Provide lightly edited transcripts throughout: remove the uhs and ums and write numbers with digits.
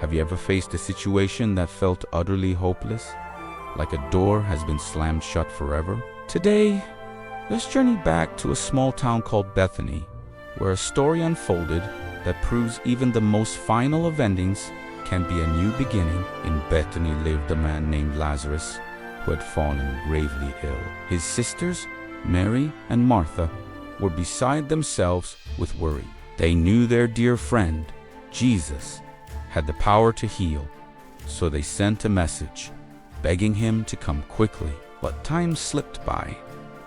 Have you ever faced a situation that felt utterly hopeless, like a door has been slammed shut forever? Today, let's journey back to a small town called Bethany, where a story unfolded that proves even the most final of endings can be a new beginning. In Bethany lived a man named Lazarus, who had fallen gravely ill. His sisters, Mary and Martha, were beside themselves with worry. They knew their dear friend, Jesus, had the power to heal, so they sent a message, begging him to come quickly. But time slipped by,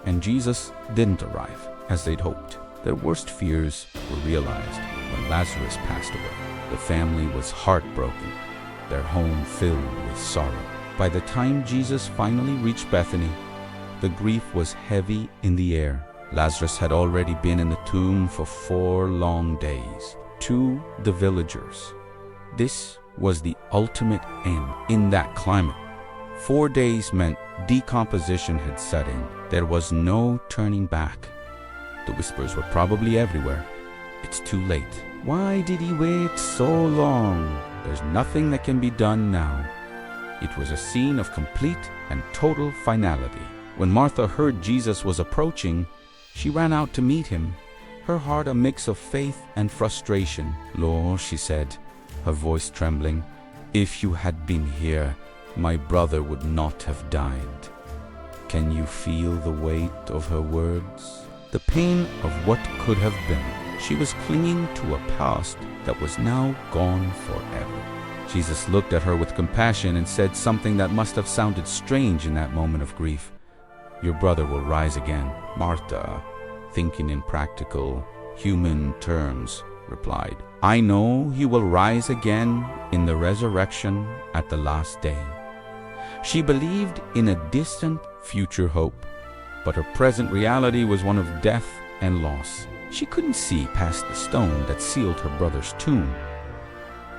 and Jesus didn't arrive as they'd hoped. Their worst fears were realized when Lazarus passed away. The family was heartbroken, their home filled with sorrow. By the time Jesus finally reached Bethany, the grief was heavy in the air. Lazarus had already been in the tomb for 4 long days. To the villagers, this was the ultimate end. In that climate, 4 days meant decomposition had set in. There was no turning back. The whispers were probably everywhere. It's too late. Why did he wait so long? There's nothing that can be done now. It was a scene of complete and total finality. When Martha heard Jesus was approaching, she ran out to meet him, her heart a mix of faith and frustration. "Lord," she said, her voice trembling, "if you had been here, my brother would not have died." Can you feel the weight of her words? The pain of what could have been. She was clinging to a past that was now gone forever. Jesus looked at her with compassion and said something that must have sounded strange in that moment of grief. "Your brother will rise again." Martha, thinking in practical, human terms, replied, "I know he will rise again in the resurrection at the last day." She believed in a distant future hope, but her present reality was one of death and loss. She couldn't see past the stone that sealed her brother's tomb.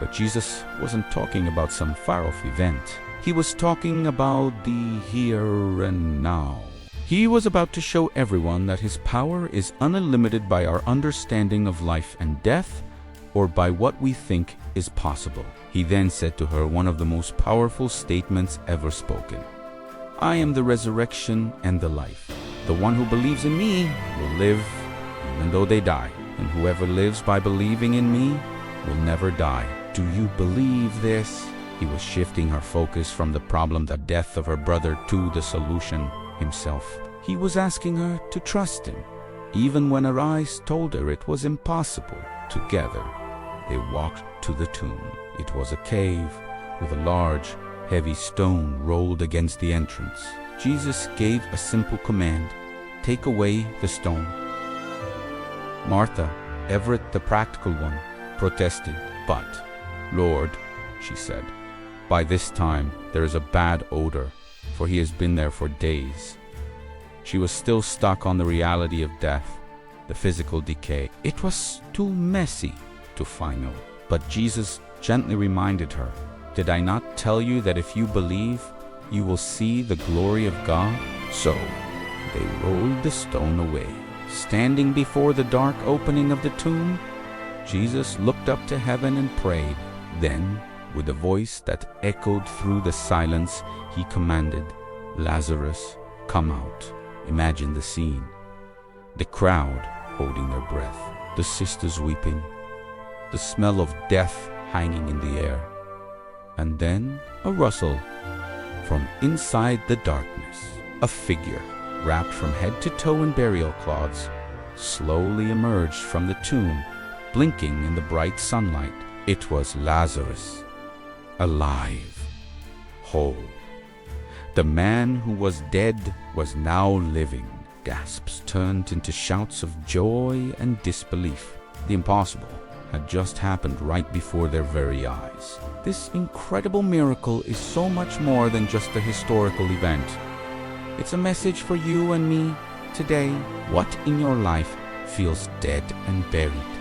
But Jesus wasn't talking about some far-off event. He was talking about the here and now. He was about to show everyone that his power is unlimited by our understanding of life and death, or by what we think is possible. He then said to her one of the most powerful statements ever spoken. "I am the resurrection and the life. The one who believes in me will live even though they die, and whoever lives by believing in me will never die." Do you believe this? He was shifting her focus from the problem, the death of her brother, to the solution himself. He was asking her to trust him, even when her eyes told her it was impossible. Together, they walked to the tomb. It was a cave with a large, heavy stone rolled against the entrance. Jesus gave a simple command: "Take away the stone." Martha, Everett, the practical one, protested. "But, Lord," she said, "by this time there is a bad odor, for he has been there for days." She was still stuck on the reality of death, the physical decay. It was too messy to final. But Jesus gently reminded her, "Did I not tell you that if you believe, you will see the glory of God?" So they rolled the stone away. Standing before the dark opening of the tomb, Jesus looked up to heaven and prayed. Then, with a voice that echoed through the silence, he commanded, "Lazarus, come out." Imagine the scene. The crowd holding their breath, the sisters weeping, the smell of death hanging in the air. And then a rustle from inside the darkness. A figure, wrapped from head to toe in burial cloths, slowly emerged from the tomb, blinking in the bright sunlight. It was Lazarus, alive, whole. The man who was dead was now living. Gasps turned into shouts of joy and disbelief. The impossible had just happened right before their very eyes. This incredible miracle is so much more than just a historical event. It's a message for you and me today. What in your life feels dead and buried?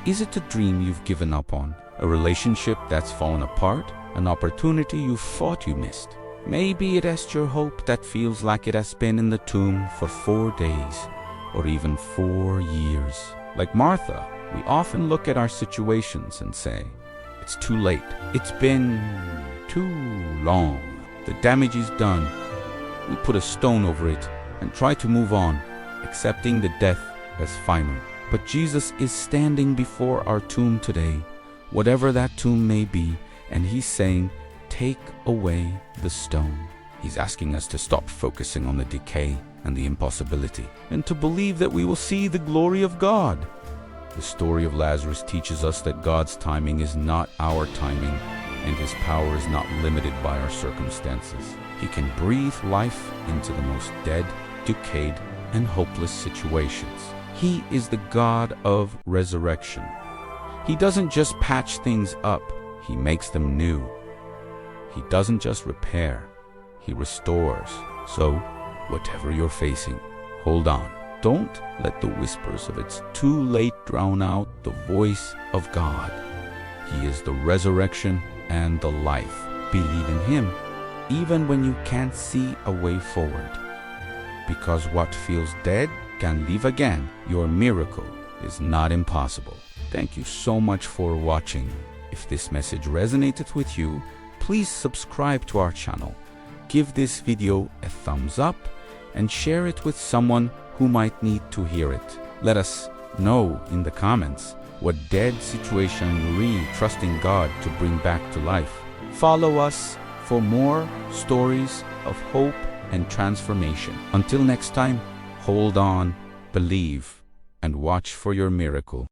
Is it a dream you've given up on? A relationship that's fallen apart? An opportunity you thought you missed? Maybe it is your hope that feels like it has been in the tomb for 4 days or even 4 years. Like Martha, we often look at our situations and say, It's too late. It's been too long. The damage is done. We put a stone over it and try to move on, accepting the death as final. But Jesus is standing before our tomb today, whatever that tomb may be, and he's saying, take away the stone. He's asking us to stop focusing on the decay and the impossibility, and to believe that we will see the glory of God. The story of Lazarus teaches us that God's timing is not our timing, and his power is not limited by our circumstances. He can breathe life into the most dead, decayed, and hopeless situations. He is the God of resurrection. He doesn't just patch things up, he makes them new. He doesn't just repair, he restores. So, whatever you're facing, hold on. Don't let the whispers of it's too late drown out the voice of God. He is the resurrection and the life. Believe in him, even when you can't see a way forward. Because what feels dead can live again. Your miracle is not impossible. Thank you so much for watching. If this message resonated with you, please subscribe to our channel. Give this video a thumbs up and share it with someone who might need to hear it. Let us know in the comments what dead situation you're really trusting God to bring back to life. Follow us for more stories of hope and transformation. Until next time, hold on, believe, and watch for your miracle.